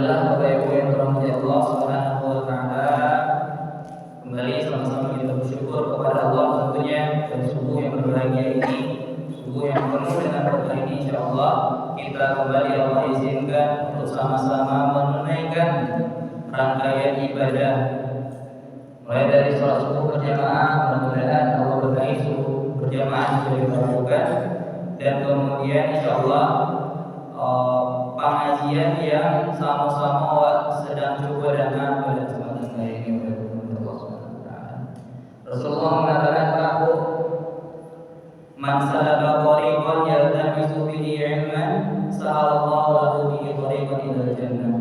Alhamdulillah, Bapak Ibu yang dirahmati Allah Subhanahu wa taala, kembali sama-sama kita bersyukur kepada Allah tentunya pada subuh yang berbahagia ini, subuh yang penuh dengan berkah ini, insyaallah kita kembali Allah izinkan untuk sama-sama menunaikan rangkaian ibadah mulai dari sholat subuh berjamaah. Mudah-mudahan Allah berkahi subuh berjamaah yang sudah kita lakukan, dan kemudian insyaallah pengajian yang sama-sama sedang coba dengan pada kesempatan kali ini oleh Allah Subhanahu wa taala. Rasulullah mengatakan, "Aku man salaka tariqan yaltamisu bihi ilman, sahalallahu lahu bihi tariqan ilal jannah."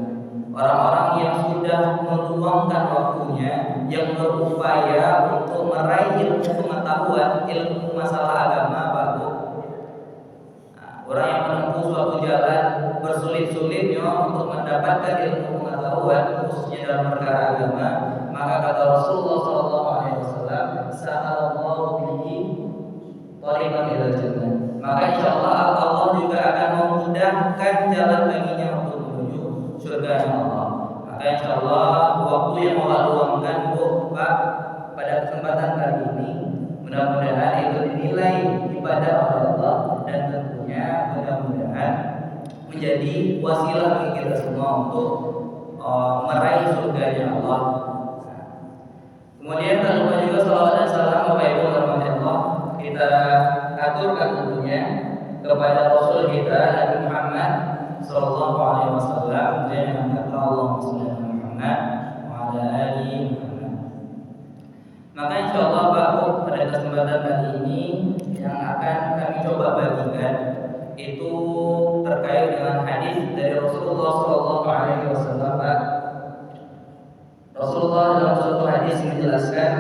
Orang-orang yang sudah meluangkan waktunya, yang berupaya untuk meraih ilmu pengetahuan, ilmu masalah agama, orang yang menempuh suatu jalan bersulit-sulitnya untuk mendapatkan ilmu pengetahuan khususnya dalam perkara agama, maka kata Rasulullah SAW, "Sahalallahu bihi thariqan ilal jannah." Maka insyaallah Allah juga akan memudahkan jalan baginya untuk menuju surga Allah. Maka insyaallah waktu yang Allah luangkan Pak pada kesempatan kali ini, mudah-mudahan itu dinilai ibadah oleh Allah, dan tentunya mudah-mudahan menjadi wasilah bagi kita semua untuk meraih surganya Allah. Kemudian tak lupa juga salawat dan salam Bapak Ibu rahmati Allah kita aturkan tentunya kepada Rasul kita Nabi Muhammad sallallahu alaihi wasallam, dengan kata Allahumma shalli ala Muhammad wa ala ali Muhammad. Maka insyaallah Pak Bu, pada kesempatan kali ini yang akan kami coba bagikan itu terkait dengan hadis dari Rasulullah sallallahu alaihi wasallam. Rasulullah dalam suatu hadis menjelaskan,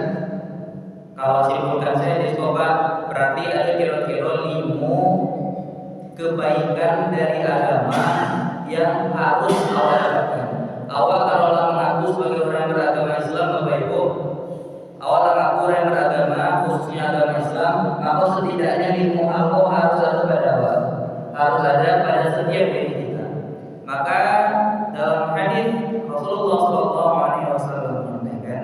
kalau simpulkan saya di sobat, berarti ada kira-kira 5 kebaikan dari agama yang harus awal lakukan. Awal kalau mengaku sebagai orang yang beragama Islam, Bapak Ibu, awal mengaku orang yang beragama khususnya agama Islam, maka setidaknya 5 hal harus ada pada awal, harus ada pada setiap diri kita. Maka dalam hadis Rasulullah SAW menyampaikan,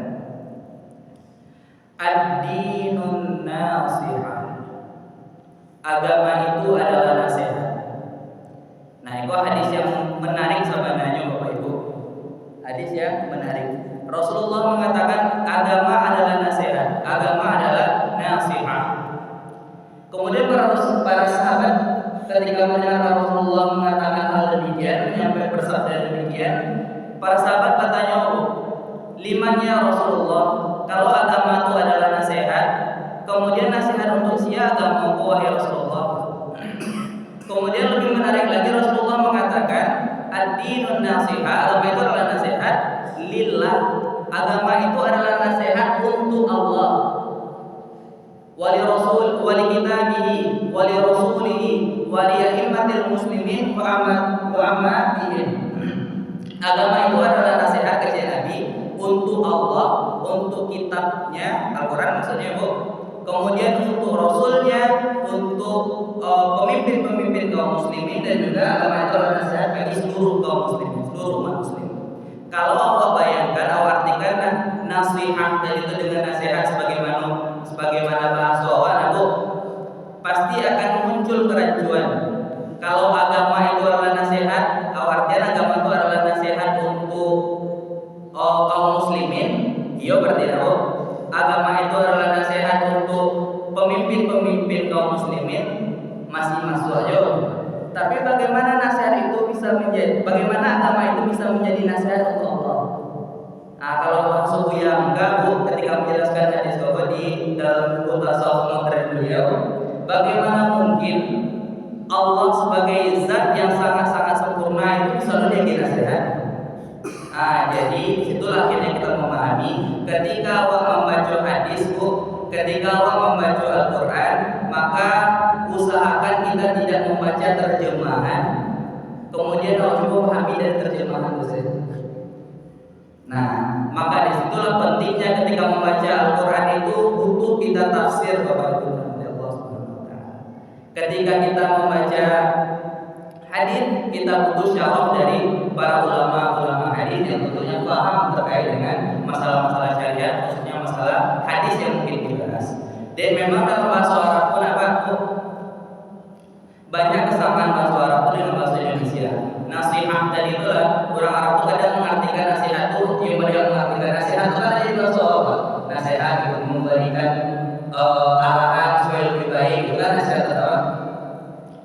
ad-dinun nasihah, agama itu adalah nasihat. Nah, itu hadis yang menarik sebenarnya Bapak Ibu, hadis yang menarik. Rasulullah mengatakan agama adalah nasihat, agama adalah nasihat. Kemudian para sahabat ketika mendengar Rasulullah mengatakan hal demikian, menyampaikan bersabda demikian, para sahabat bertanya, limannya Rasulullah, kalau agama itu adalah nasihat, kemudian nasihat untuk siapa agama wahai Rasulullah? Kemudian lebih menarik lagi, Rasulullah mengatakan ad-dinun nasihat, agama itu adalah nasihat lillah, agama itu adalah nasihat untuk Allah, wali rasul, wali kitabihi, wali rasulihi, wali a'immatil muslimin wa ammatihim. Agama itu adalah nasihat kerja Nabi untuk Allah, untuk kitabnya Al-Quran maksudnya Bu, kemudian untuk Rasulnya, untuk pemimpin-pemimpin kaum muslimin, dan juga agama itu adalah nasihat bagi seluruh kaum muslimin, seluruh umat muslim. Kalau Allah bayangkan, Allah artikan nasihat dan itu dengan nasihat sebagaimana bahasa Allah, Bu, pasti akan muncul kerancuan. Kalau agama itu adalah nasihat, artinya agama itu adalah nasihat untuk kaum muslimin, iya berarti Bu, agama itu adalah nasihat untuk pemimpin-pemimpin kaum muslimin, masih masuk aja. Tapi bagaimana nasihat itu bisa menjadi, bagaimana agama itu bisa menjadi nasihat untuk Allah? Nah, kalau masuk yang enggak Bu, ketika menjelaskan hadis di dalam buku tasawuf modern beliau, bagaimana mungkin Allah sebagai zat yang sangat-sangat sempurna itu bisa menjadi nasihat? Nah, jadi itulah akhirnya kita memahami ketika awak membaca hadis Bu, ketika awak membaca Al-Quran, maka usahakan kita tidak membaca terjemahan, kemudian awak coba pahami dari terjemahan itu. Nah, maka disitulah pentingnya ketika membaca Al-Quran itu butuh kita tafsir Bapak Ibu Allah Subhanahu wa taala. Ketika kita membaca hadis, kita butuh syarah dari para ulama tentunya paham terkait dengan masalah-masalah syariat, khususnya masalah hadis yang mungkin dibahas. Dan memang dalam bahasa Arab pun banyak kesamaan bahasa Arab itu dengan bahasa Indonesia. Nasihat tadi itulah orang Arab itu kadang mengartikan nasihat itu, yang mereka mengartikan nasihat itu kan ada di bahasa Arab. Nasihat itu memberikan arahan supaya lebih baik, itu kan nasihat apa?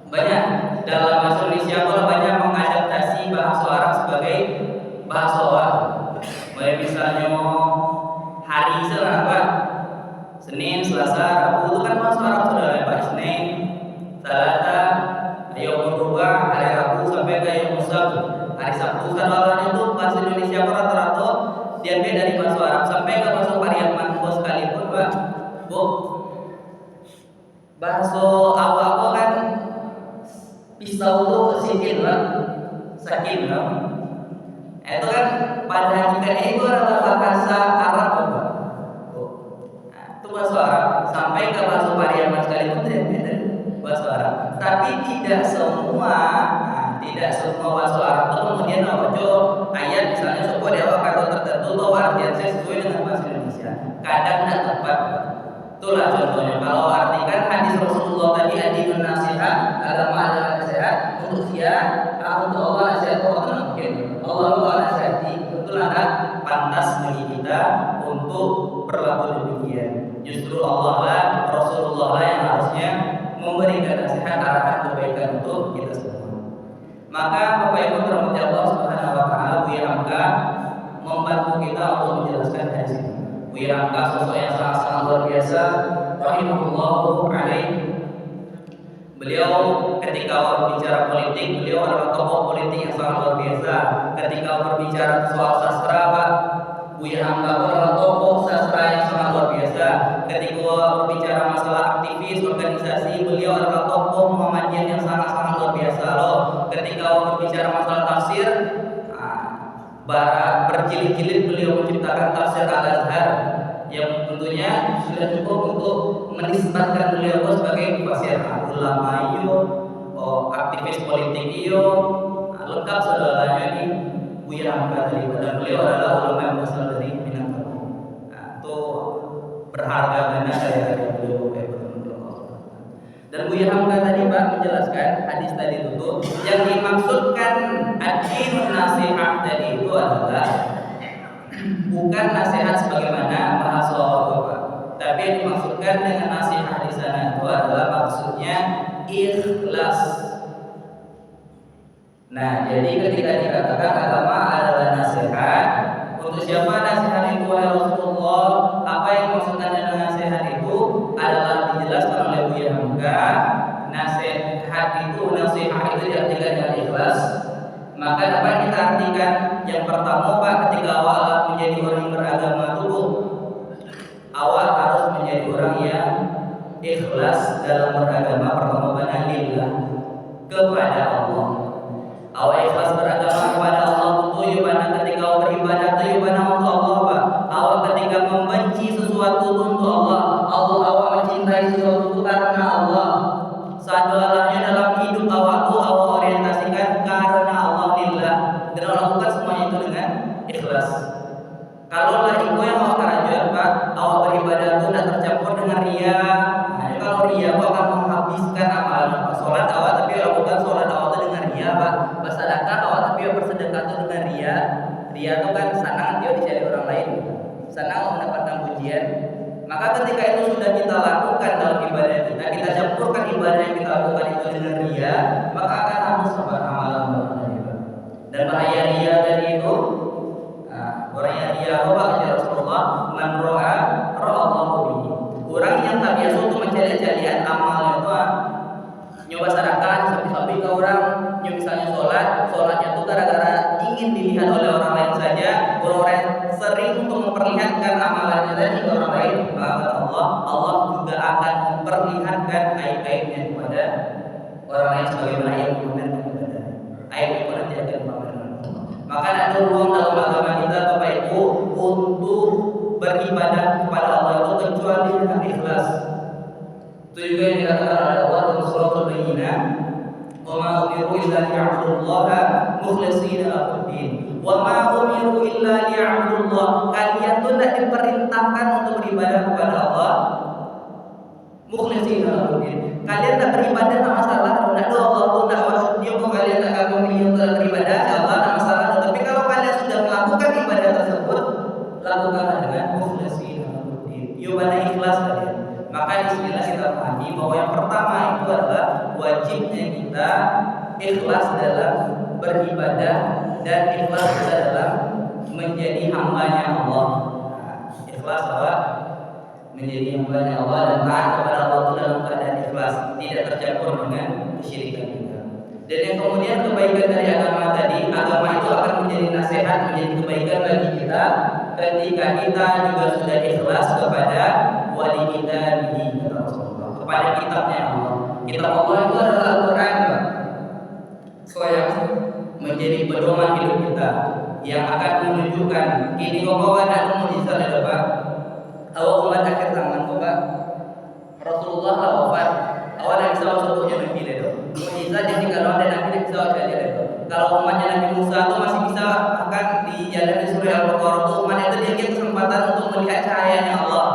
Banyak dalam bahasa Indonesia kalau banyak mengadaptasi bahasa Arab sebagai bahasa Arab. Misalnya hari apa? Senin, Selasa, Rabu itu kan bahasa Arab sudah Pak. Senin, Selasa, Yaumul Rubah, hari Rabu sampai ke Yaumul Sabtu. Hari Sabtu kadang itu bahasa Indonesia rata-rata diambil dari bahasa Arab sampai ke bahasa Pariaman bos sekalipun, Pak. Bu. Bahasa awak kan pisau itu sikil, Pak. Sakil, Pak. Itu kan pada hakikatnya itu adalah bahasa Arab, Pak. Itu bahasa Arab sampai ke bahasa Pariaman sekalipun dari bahasa Arab. Tapi tidak semua bahasa Arab itu kemudian ayat misalnya sebuah dewa kata tertentu atau artian sesuai dengan bahasa Indonesia. Kadang tidak tepat. Itulah contohnya kalau artikan hadis Rasulullah tadi adinun nasihat, agama adalah nasihat untuk untuk Allah nasihat Allah mungkin. Allah nasihati, tentulah pantas bagi kita untuk berlaku demikian. Justru Allah lah, Rasulullah lah yang harusnya memberikan nasihat arahan kebaikan untuk kita semua. Maka Bapak Ibu rahmati Allah Subhanahu wa taala, Buya Hamka membantu kita untuk menjelaskan hadis ini. Buya Hamka sosok yang sangat luar biasa, rahimahullahu alaihi. Beliau ketika berbicara politik, beliau adalah tokoh politik yang sangat luar biasa. Ketika berbicara soal sastra, Pak, Buya Hamka adalah tokoh sastra yang sangat luar biasa. Ketika berbicara masalah aktivis organisasi, beliau adalah tokoh Muhammadiyah yang sangat-sangat luar biasa loh. Ketika berbicara masalah tafsir, berjilid-jilid beliau menciptakan tafsir Al-Azhar yang tentunya sudah cukup untuk menisbatkan beliau sebagai mufassir ulama aktivis politik lengkap saudaranya ini Buya Hamka tadi, dan beliau adalah ulama yang berasal dari Minangkabau. Itu berharga banget dari beliau. Dan Buya Hamka tadi Pak menjelaskan hadis tadi itu yang dimaksudkan ad-dinun nasihat tadi itu adalah bukan nasihat sebagaimana bahasa Bapak, tapi yang dimaksudkan dengan nasihat di sana itu adalah maksudnya ikhlas. Nah, jadi ketika dikatakan agama adalah nasihat, untuk siapa nasihat itu wahai Rasulullah? Apa yang maksudkan dengan nasihat itu adalah dijelaskan oleh Buya Hamka. Nasihat itu diartikan dengan ikhlas. Maka dapat kita artikan yang pertama Pak, ketika awal menjadi orang yang beragama dulu, awal harus menjadi orang yang ikhlas dalam beragama. Pertama lillah, kepada Allah. Awal ikhlas beragama kepada Allah itu yubana ketika beribadah itu yubana untuk Allah Pak. Awal ketika membenci sesuatu untuk Allah, awal mencintai sesuatu itu karena Allah. Sadalahnya dalam hidup awal itu awal orientasikan karena Allah lillah, dan lakukan semuanya itu dengan ikhlas. Kalau lah itu yang awal kerajuan Pak, awal beribadah itu tidak tercampur dengan ria. Nah, kalau ria Pak akan menghabiskan amalan Pak. Sholat awal tapi lakukan sholat awal itu dengan ria Pak. Bersedekah awal tapi bersedekah itu dengan ria. Ria itu kan senang dia dicari orang lain, senang mendapatkan pujian. Maka ketika itu sudah kita lakukan dalam ibadah kita campurkan ibadah yang kita lakukan itu dengan ria, maka akan hangus amalan. Dan bahaya ria tadi itu, orang yang ria apa kata Rasulullah, man ro'a Allahu bihi. Orang yang tak biasa untuk mencari-carian amalnya itu nyoba sedekah sampai ke orang, misalnya sholatnya itu gara-gara ingin dilihat oleh orang lain saja, orang sering untuk memperlihatkan amalannya tadi ke orang lain, maka Allah juga akan memperlihatkan aib-aibnya kepada orang lain sebagaimana yang memamerkan kepada aib itu nanti akan dipamerkan. Maka ada ruang dalam agama kita Bapak Ibu untuk beribadah kepada Allah itu kecuali dengan ikhlas. Itu juga yang dikatakan oleh Allah dalam surah Al-Bayyinah, Wa ma umiru illa liya'budullaha mukhlishina lahuddin. Wa ma umiru illa liya'budullah. Kalian tuh tidak diperintahkan untuk beribadah kepada Allah mukhlishina lahuddin. Kalian tak beribadah tak masalah. Tidak ada Allah tuh tidak maksudnya kok kalian tak akan memilih untuk beribadah ya Allah tak masalah. Tapi kalau kalian sudah melakukan ibadah tersebut, lakukanlah dengan mukhlishina lahuddin. Ibadah ikhlas kalian. Maka disinilah kita pahami bahwa yang pertama itu adalah wajibnya kita ikhlas dalam beribadah dan ikhlas dalam menjadi hambanya Allah. Ikhlas bahwa menjadi hambanya Allah dan taat kepada Allah itu dalam keadaan ikhlas, tidak tercampur dengan kesyirikan kita. Dan yang kemudian kebaikan dari agama tadi, agama itu akan menjadi nasihat, menjadi kebaikan bagi kita ketika kita juga sudah ikhlas kepada wali kita bihi kata Rasulullah, kepada kitabnya Allah. Kitab Allah itu adalah Al-Quran, yang menjadi pedoman hidup kita, yang akan menunjukkan ini bahwa ada mujizat ada Pak. Awal umat akhir zaman Pak Rasulullah wafat, awal yang bisa sebutnya Nabi itu. Mujizat yang kalau ada Nabi bisa saja itu. Kalau umatnya Nabi Musa itu masih bisa akan di jalan di surah Al-Baqarah itu umat itu dia kesempatan untuk melihat cahayanya Allah.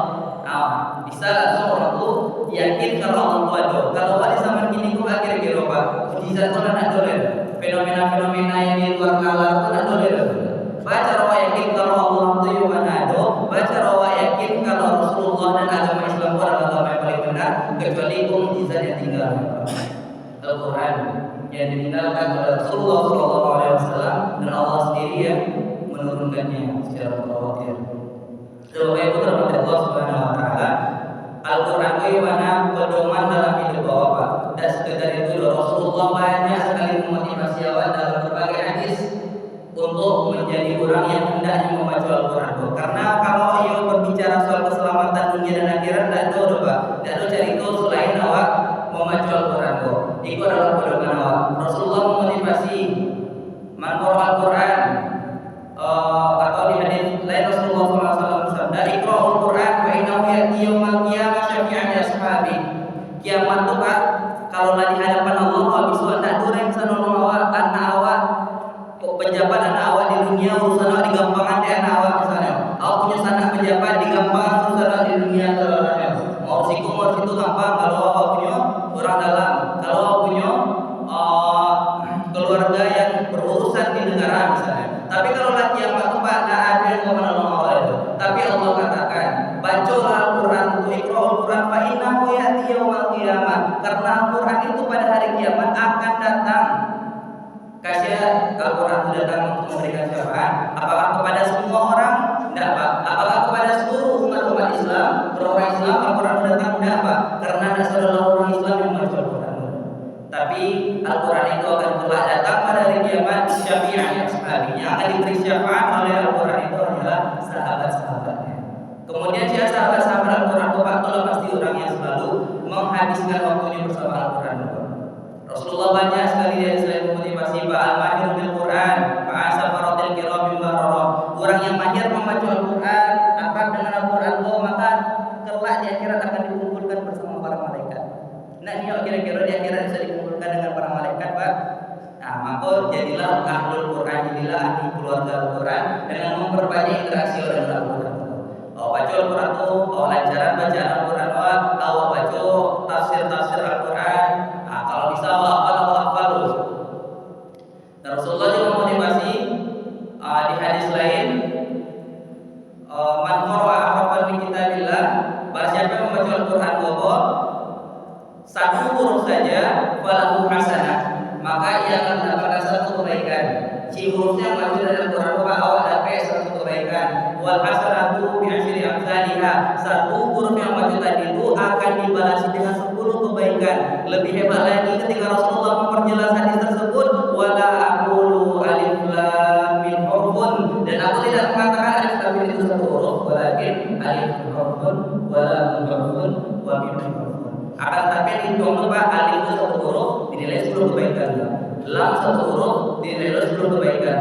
Nah, bisa langsung orang tuh yakin kalau Allah itu ada. Kalau pada zaman kini kok akhir-akhir Pak, mujizat itu tidak boleh. Fenomena-fenomena yang di luar nalar itu tidak boleh. Baca rawa yakin kalau Allah itu yang mana ada. Baca rawa yakin kalau Rasulullah dan agama Islam itu adalah agama yang paling benar, kecuali mujizat yang tinggal. Al-Quran yang ditinggalkan oleh Rasulullah SAW dan Allah sendiri yang menurunkannya secara mutawatir. Sebab itu terhadap Allah Subhanahu Wa Taala, Al-Quran itu mana pedoman dalam hidup Bapak. Dan sekedar itu Rasulullah banyak sekali memotivasi awak dalam berbagai hadis untuk menjadi orang yang hendaknya membaca Al-Quran. Karena kalau ia berbicara soal keselamatan dunia dan akhirat, tidak ada Pak, tidak ada cari itu selain awak membaca Al-Quran. Itu adalah pedoman awak. Rasulullah memotivasi man qara'a Al-Quran, atau di hadis lain Rasulullah SAW bersabda, "Iqra'ul Quran fa innahu ya'ti yaumil qiyamah syafi'an li ashabi." Kiamat itu Pak, kalau di hadapan Allah bisa ada orang yang bisa nolong awak, anak awak, pejabat anak awak di dunia urusan awak digampangkan di anak awak misalnya. Awak punya sanak pejabat digampangkan urusan awak di dunia misalnya. Mau situ gampang kalau awak punya orang dalam, kalau awak punya keluarga yang berurusan di negara misalnya. Tapi kalau kiamat itu Pak, tidak ada yang mau menolong awak itu. Tapi Allah katakan, bacalah Al-Quran, Iqra'ul Quran fa innahu ya'ti yaumil qiyamah. Karena Al-Quran itu pada hari kiamat akan datang. Kasih Al-Quran itu datang untuk memberikan syafaat. Apakah kepada semua orang? Tidak Pak. Apakah kepada seluruh umat Islam? Orang Islam Al-Quran itu datang? Tidak Pak. Karena adalah orang Islam yang membaca Al-Quran. Tapi Al-Quran itu akan telah datang pada hari kiamat. Syafi'an yang sahabinya akan diberi syafaat oleh Al-Quran itu adalah sahabat-sahabatnya. Kemudian siapa sahabat-sahabat Al-Quran itu Pak, itulah pasti orang yang selalu menghabiskan waktunya bersama Al-Quran. Rasulullah banyak sekali dia selain memotivasi Pak al-mahir bil Quran, Pak safaratil kiram bil bararah. Orang yang mahir membaca Al-Quran, akrab dengan Al-Quran itu maka kelak di akhirat akan dikumpulkan bersama para malaikat. Nah, ini kira-kira di akhirat bisa dikumpulkan dengan para malaikat Pak. Nah, maka jadilah ahlul Quran, jadilah ahli keluarga Al-Quran dengan memperbanyak interaksi dengan Al-Quran. Baca Al-Quran itu, lancaran baca Al-Quran, baca tafsir Al-Quran. Nah, kalau bisa hafal. Dan Rasulullah juga memotivasi di hadis lain, man qara'a harfan min kitabillah, barang siapa yang membaca Al-Quran satu huruf saja, falahu hasanah, maka ia akan mendapatkan satu kebaikan. Si hurufnya yang baca dari Al-Quran awal dapat satu kebaikan. Wal hasanatu bi asyri amsalihha. Satu huruf yang baca tadi itu akan dibalas dengan 10 kebaikan. Lebih hebat lagi ketika Rasulullah memperjelas hadis tersebut, wala aqulu alif lam mim hurufun, dan aku tidak mengatakan alif lam mim itu satu huruf, walakin alif hurufun wa lam hurufun wa mim hurufun. Akan tapi dihitung Pak, alif itu satu huruf dinilai 10 kebaikan. Lam satu huruf dinilai 10 kebaikan.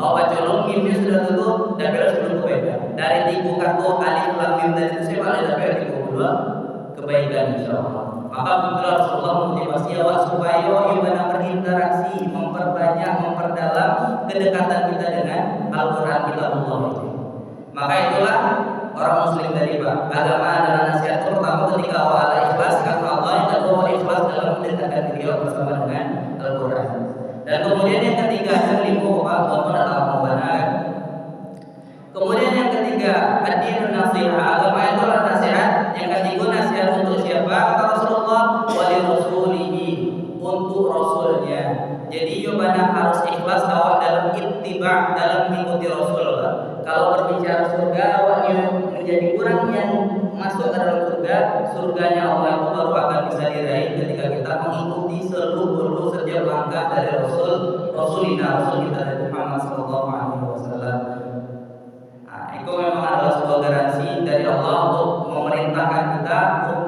Baca lam mimnya sudah tutup dan dapat 10 kebaikan. Dari 3 kartu alif lam mim tadi itu saya dapat 32 kebaikan insyaallah. Maka betul Rasulullah memotivasi awak supaya ibadah berinteraksi, memperbanyak, memperdalam kedekatan kita dengan Al-Quran Kitabullah itu. Maka itulah orang muslim tadi Pak. Agama adalah nasihat pertama ketika awal ikhlas karena Allah, yang kedua ikhlas dalam mendekatkan diri bersama dengan Al-Quran. Dan kemudian yang ketiga terlimu Pak, walaupun adalah pembenaran. Kemudian yang ketiga ad-dinun nasihat, agama itu adalah nasihat. Yang ketiga nasihat untuk siapa? Kata Rasulullah, wali rasulihi, untuk rasulnya. Jadi yobana harus ikhlas awak dalam ittiba, dalam mengikuti Rasul. Kalau berbicara surga, awaknya menjadi orang yang masuk ke dalam surga, surganya Allah itu baru akan bisa diraih ketika kita mengikuti seluruh setiap langkah dari Rasul kita dari Muhammad Sallallahu Alaihi Wasallam. Nah, itu memang adalah sebuah garansi dari Allah untuk memerintahkan kita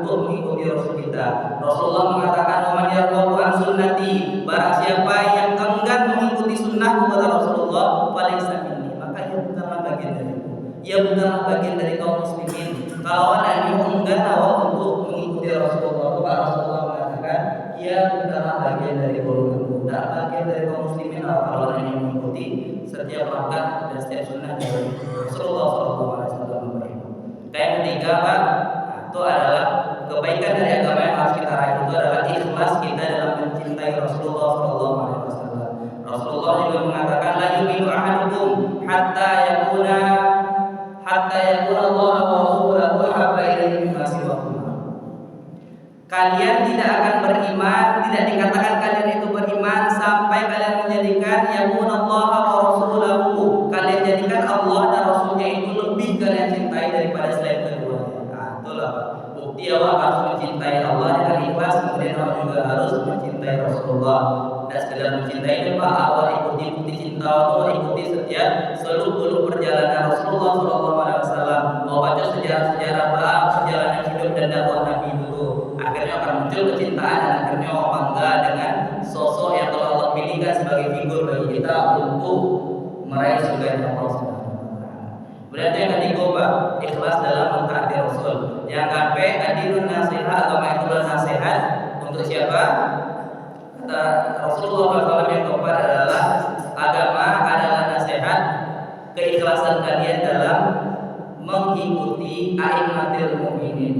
untuk mengikuti Rasul kita. Rasulullah mengatakan, "Man yarghabu an sunnati," barang siapa yang enggan mengikuti sunnah kepada Rasulullah, falaysa minni, maka ia bukanlah bagian dariku. Ia bukanlah bagian dari kaum muslimin. Kalau ada yang enggan awak untuk mengikuti Rasulullah, maka Rasulullah mengatakan, ia bukanlah bagian dari golonganku, tidak bagian dari kaum muslimin. Kalau ada yang mengikuti setiap langkah dan setiap sunnah dari Rasulullah SAW. Yang ketiga Pak, itu adalah kebaikan dari agama yang harus kita raih, itu adalah ikhlas kita dalam mencintai Rasulullah SAW. Rasulullah juga mengatakan, la yu'minu ahadukum hatta yakuna Allah wa rasuluhu ahabba ilaihi mimma siwahuma. Kalian tidak akan beriman, tidak dikatakan kalian itu beriman sampai kalian menjadikan Allah wa rasuluhu, kalian jadikan Allah dan Rasulnya itu lebih kalian cintai daripada selain keduanya. Nah, itulah bukti awak harus mencintai Allah dengan ikhlas, kemudian awak juga harus mencintai Rasulullah. Dan sekedar mencintai itu Pak, awak ikuti cinta Allah, ikuti setiap seluruh perjalanan Rasulullah SAW. Mau baca sejarah-sejarah Pak, perjalanan hidup dan dakwah Nabi dulu. Akhirnya akan muncul kecintaan dan akhirnya awak bangga dengan sosok yang telah Allah pilihkan sebagai figur bagi kita untuk meraih surga Allah Subhanahu wa taala. Berarti yang ketiga Pak, ikhlas dalam mentaati Rasul. Yang keempat, adilun nasihat, agama itu adalah nasihat untuk siapa? Kata Rasulullah SAW yang keempat adalah agama adalah nasihat keikhlasan kalian dalam mengikuti a'immatil mu'minin,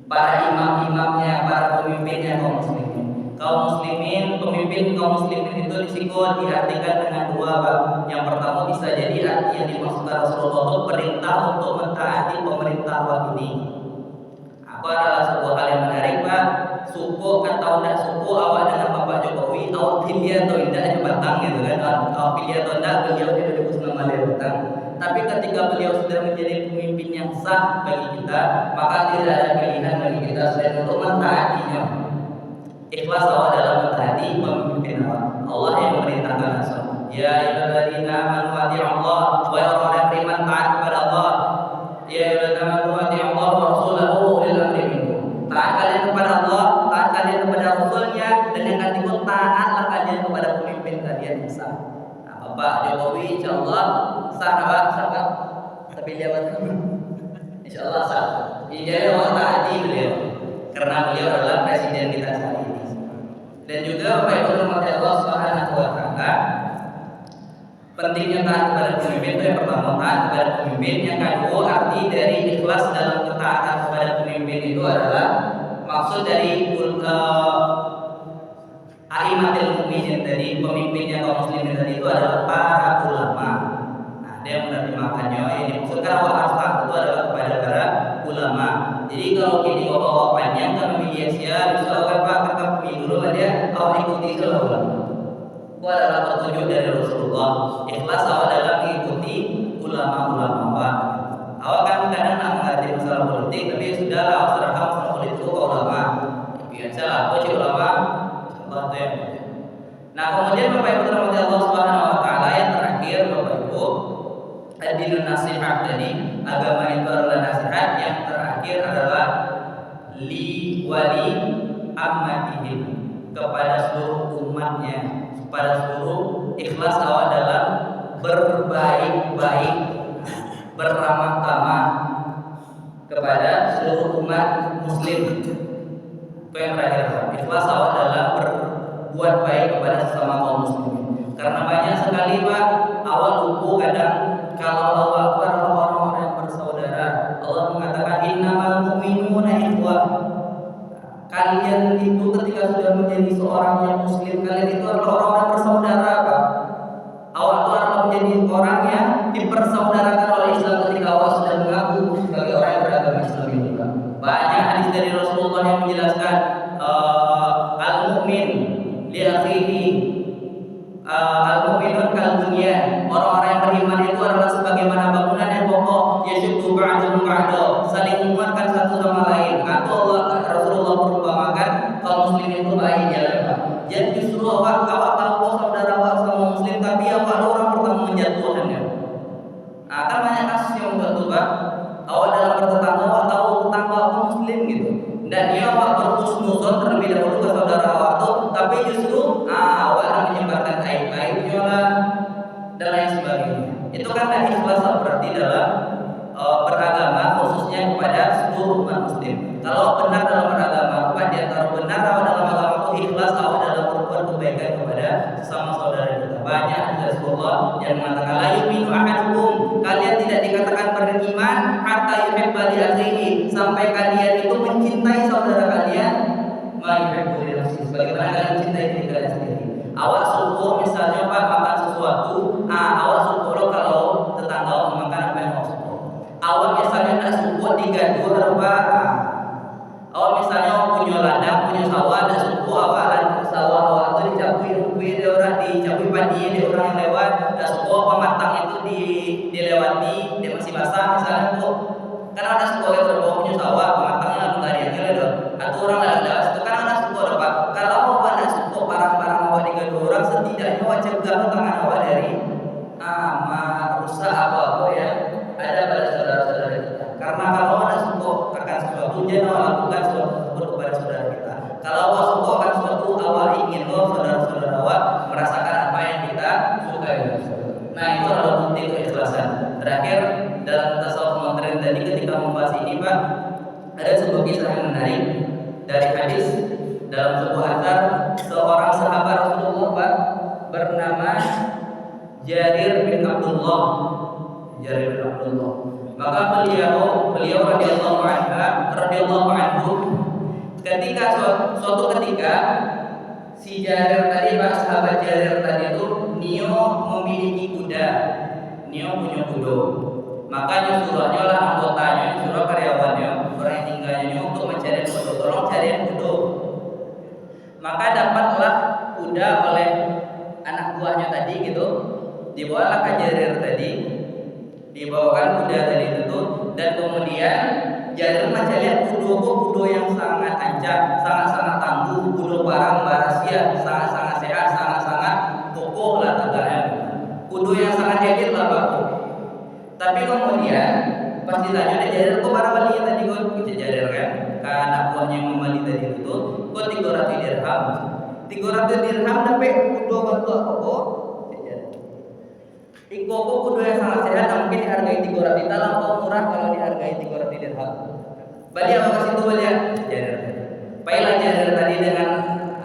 para imam-imamnya, para pemimpinnya kaum muslimin. Kaum muslimin, pemimpin kaum muslimin itu disikut diartikan dengan dua Pak. Yang pertama bisa jadi arti yang dimaksudkan Rasulullah itu perintah untuk mentaati pemerintah ini. Apa adalah sebuah hal yang menarik Pak. Suku atau tidak suku awak dengan Bapak Jokowi, awak pilih atau tidak jabatan gitu kan. Awak pilih atau tidak, beliau di 2019 jabatan. Tapi ketika beliau sudah menjadi pemimpin yang sah bagi kita, maka tidak ada pilihan bagi kita selain untuk mentaatinya. Ikhlas awak dalam mentaati pemimpin awak. Allah yang memerintahkan langsung. Ya ayyuhalladzina amanu atii'allah, wa orang yang beriman taat kepada Allah. Ya ayyuhalladzina amanu atii'allah wa rasulahu ulil amri minkum. Taat kalian kepada Allah, taat kalian kepada Rasulnya, dan yang ketiga taatlah kalian kepada pemimpin kalian yang sah. Nah, Bapak Jokowi insyaallah sah Pak, tapi jabatan insyaallah sah. Jadi Allah taati beliau karena beliau adalah presiden kita saat ini. Dan juga Bapak Ibu rahmati Allah Subhanahu wa taala, pentingnya taat kepada pemimpin itu yang pertama taat kepada pemimpin, yang kedua arti dari ikhlas dalam ketaatan kepada pemimpin itu adalah maksud dari a'immatil mu'minin dari pemimpinnya kaum muslimin tadi itu adalah para ulama. Nah, dia menerjemahkannya ini maksudkan awak harus taat itu adalah kepada para ulama. Jadi kalau kini awak panjang kan media bisa awak pakai pemilu dia awak ikuti seluruh ulama. Itu adalah petunjuk dari Rasulullah. Ikhlas awak dalam mengikuti ulama-ulama awak. Awak kan kadang nak mengerti masalah politik, tapi sudahlah awak serahkan masalah politik itu ke ulama. Biasalah, aku cik ulama. Allah itu yang penting. Nah kemudian Bapak Ibu rahmati Allah Subhanahu wa taala, yang terakhir Bapak Ibu, ad-dinun nasihat. Jadi agama itu adalah nasihat. Yang terakhir adalah li wali ammatihim, kepada seluruh umatnya, kepada seluruh ikhlas awak dalam berbaik-baik, beramah tamah kepada seluruh umat muslim. Itu yang terakhir, ikhlas awal dalam berbuat baik kepada sesama kaum muslimin. Karena banyak sekali Pak, awal lupa kadang kalau Allah Akbar orang-orang yang bersaudara. Allah mengatakan innamal mu'minuna ikhwah. Kalian itu ketika sudah menjadi seorang yang muslim, kalian itu adalah orang yang bersaudara Pak. Awal itu adalah menjadi orang yang dipersaudarakan oleh Islam ketika awal sudah mengaku sebagai orang yang beragama Islam itu Pak. Banyak hadis dari Rasulullah yang menjelaskan al-mu'min li akhihi al-mu'minun kal bunyan. Orang-orang yang beriman itu adalah sebagaimana bangunan yang kokoh, yashuddu ba'duhum ba'da, saling menguatkan satu sama lain. Atau Allah Rasulullah perumpamakan kaum muslimin itu baik jalan Pak. Jadi justru awak tahu saudara awak sama muslim, tapi awak orang pertama menjatuhkannya. Nah, kan banyak kasus yang begitu Pak. Awak dalam bertetangga, awak tahu tetangga awak muslim gitu, dan dia awak berhusnuzon terlebih dahulu ke saudara awak tuh, tapi justru awak yang menyebarkan aib-aibnya lah dan lain sebagainya. Itu kan tadi ikhlas berarti dalam beragama, khususnya kepada seluruh umat muslim. Kalau benar dalam beragama, apa di antara benar awak dalam agama itu ikhlas awak dalam berbuat kebaikan kepada sesama saudara kita. Banyak dari Rasulullah yang mengatakan la yu'minu ahadukum, kalian tidak dikatakan beriman hatta yuhibba li akhihi, sampai kalian itu mencintai saudara kalian ma yuhibbu li nafsihi, sebagaimana kalian mencintai diri kalian sendiri. Awak suruh misalnya Pak makan sesuatu, awak suruh lo kalau tetangga makan apa yang awak suruh. Awak misalnya tak suruh digaduh apa, awak misalnya punya ladang, punya sawah, tak suruh awak ladang sawah awak itu dicabui rumput dia orang, dicabui padi dia orang yang lewat, tak suruh apa matang itu dilewati, dia masih basah misalnya kok. Karena ada suku yang terbawa punya sawah, matangnya lalu tariannya ada, atau orang ada itu kan ada suku ada Pak. Kalau awak ada suku barang-barang awak digaduh orang, setidaknya awak cegah tangan awak dari rusak apa ya ada pada saudara-saudara kita. Karena kalau ada suku akan sesuatu, jangan awak lakukan sesuatu tersebut kepada saudara kita. Kalau awak suku akan sesuatu, awak ingin saudara-saudara awak merasakan apa yang kita sukai. Nah, itu adalah bukti keikhlasan. Terakhir dalam tasawuf modern tadi ketika membahas ini Pak, ada sebuah kisah yang menarik dari hadis dalam sebuah athar seorang sahabat Rasulullah Pak bernama Jarir bin Abdullah. Maka beliau radhiyallahu anhu ketika suatu ketika si Jarir tadi Pak, sahabat Jarir tadi itu Nio memiliki kuda, Nio punya kuda. Makanya suruhnya lah anggotanya, suruh karyawannya, orang yang tinggalnya untuk mencari kuda, tolong cariin kuda. Maka dapatlah kuda oleh anak buahnya tadi gitu, dibawalah ke Jarir tadi, dibawakan kuda tadi itu, dan kemudian Jarir macam lihat kuda yang sangat ancam, sangat-sangat tangguh, kuda barang barasia, sangat-sangat sehat, sangat-sangat kokoh lah tegaknya, kuda yang sangat hebat lah Pak. Tapi kemudian pas ditanya ada Jarir kok barang balinya tadi kok kita Jarir kan, ke anak buahnya yang membeli tadi itu, kok 300 dirham. 300 dirham dapat kuda bantu apa? Ikoko kuda yang sangat sehat mungkin dihargai 300 juta, lampau murah kalau dihargai 300 dirham. Balik apa kasih itu balik Jarir. Pailah Jarir tadi dengan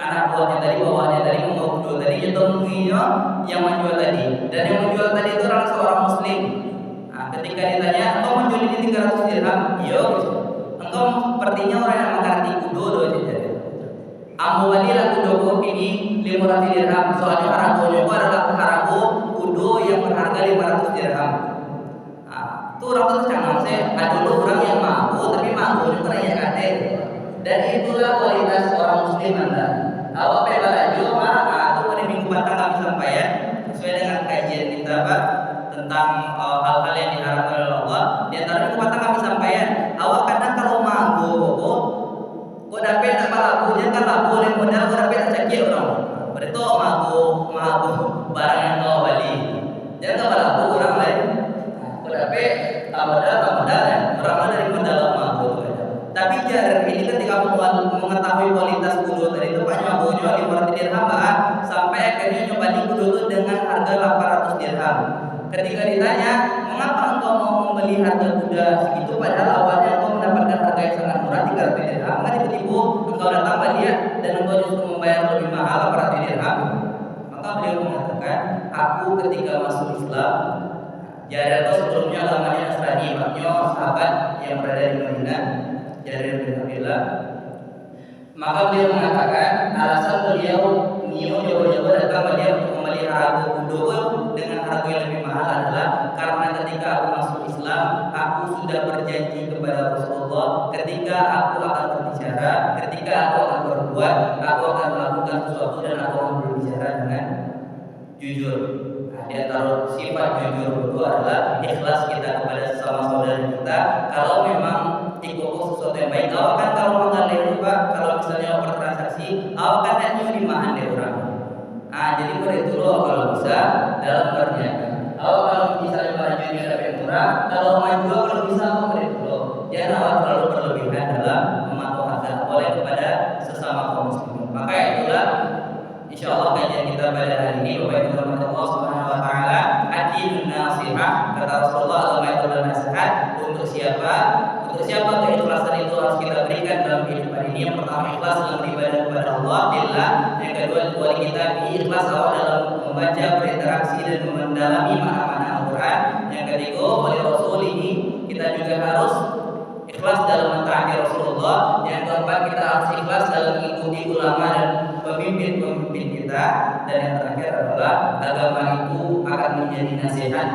anak buahnya tadi, bawaannya tadi membawa kuda tadi, ketemuinya yang menjual tadi, dan yang menjual tadi itu adalah seorang muslim. Nah, ketika ditanya, engkau menjual ini 300 dirham? Iya. Engkau sepertinya orang yang mengerti kuda doa Jarir. Ambo walilah kuda ini 500 dirham. Soalnya haragonya itu adalah harago kuda yang berharga 500 dirham. Nah, itu orang itu canggah saya. Ada dulu orang yang mampu, tapi mampu itu kan ya kade. Dan itulah kualitas orang muslim Anda. Awak bebas aja, itu pada minggu petang kami sampaikan sesuai dengan kajian kita Pak tentang hal-hal yang diharapkan oleh Allah. Di antara minggu petang kami sampaikan, awak kadang kalau mampu kok dapat tak labunya kan labu oleh modal kok dapat tak cekik orang. Berarti mampu barang yang kau beli. Jangan kau labu orang lain. Kok dapat tak modal ya. Orang dari modal mampu. Tapi Jarir ini ketika mengetahui kualitas kuda tadi itu Pak nyobanya 500 dirham sampai akhirnya nyoba di kuda itu dengan harga 800 dirham. ketika ditanya, mengapa engkau mau membeli harga kuda segitu padahal awalnya engkau mendapatkan harga yang sangat murah 300 dirham, maka tiba-tiba engkau datang ke dia dan engkau justru membayar lebih mahal 400 dirham. Maka beliau mengatakan, aku ketika masuk Islam, Jarir itu sebelumnya agamanya Nasrani, maknya sahabat yang berada di Madinah, Jarir bin Abdullah. Maka beliau mengatakan alasan beliau jauh-jauh datang ke dia untuk memelihara harga kuda dengan harga yang lebih mahal adalah karena ketika aku masuk Islam, aku sudah berjanji kepada Rasulullah ketika aku akan berbicara, ketika aku akan berbuat, aku akan melakukan sesuatu dan aku akan berbicara dengan jujur. Di antara sifat jujur itu adalah ikhlas kita kepada sesama saudara kita. Kalau memang ikut sesuatu yang baik, awak kan kalau mengalir Pak, kalau misalnya bertransaksi, awak kan tak nyurimaan deh orang. Jadi itu loh kalau bisa dalam perniagaan. Awak kalau misalnya bajunya lebih murah, kalau maju kalau bisa awak dulu. Jangan awak terlalu berlebihan dalam mematuhi harga oleh kepada sesama kaum muslimin. Maka itulah insyaallah kajian kita pada hari ini Bapak Ibu teman-teman Allah Subhanahu wa taala, ad-dinun nasihah, kata Rasulullah, agama itu adalah nasihat untuk siapa? Untuk siapa keikhlasan itu harus kita berikan dalam kehidupan ini. Yang pertama ikhlas dalam beribadah kepada Allah billah, yang kedua wali kita ikhlas awal dalam membaca, berinteraksi dan mendalami makna-makna Al-Qur'an. Yang ketiga wali Rasul ini kita juga harus ikhlas dalam mentaati Rasulullah. Yang keempat kita harus ikhlas dalam mengikuti ulama dan pemimpin kita. Dan yang terakhir adalah agama itu akan menjadi nasihat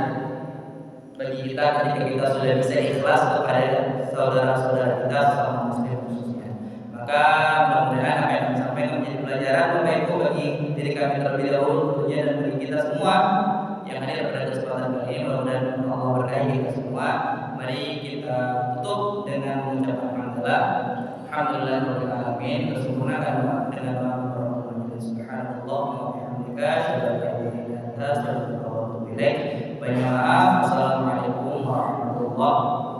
bagi kita ketika kita sudah bisa ikhlas kepada saudara-saudara kita sesama muslim khususnya. Maka mudah-mudahan apa yang disampaikan menjadi pelajaran Bapak Ibu bagi diri kami terlebih dahulu tentunya dan bagi kita semua yang hadir pada kesempatan kali ini. Mudah-mudahan Allah berkahi kita semua. Mari kita tutup dengan mengucapkan hamdalah. Alhamdulillahirabbil alamin. Tersempurnakan dengan subhanallah wa bihamdika asyhadu an la ilaha illa anta astaghfiruka wa atubu ilaik. Banyak maaf. Assalamualaikum warahmatullahi wabarakatuh.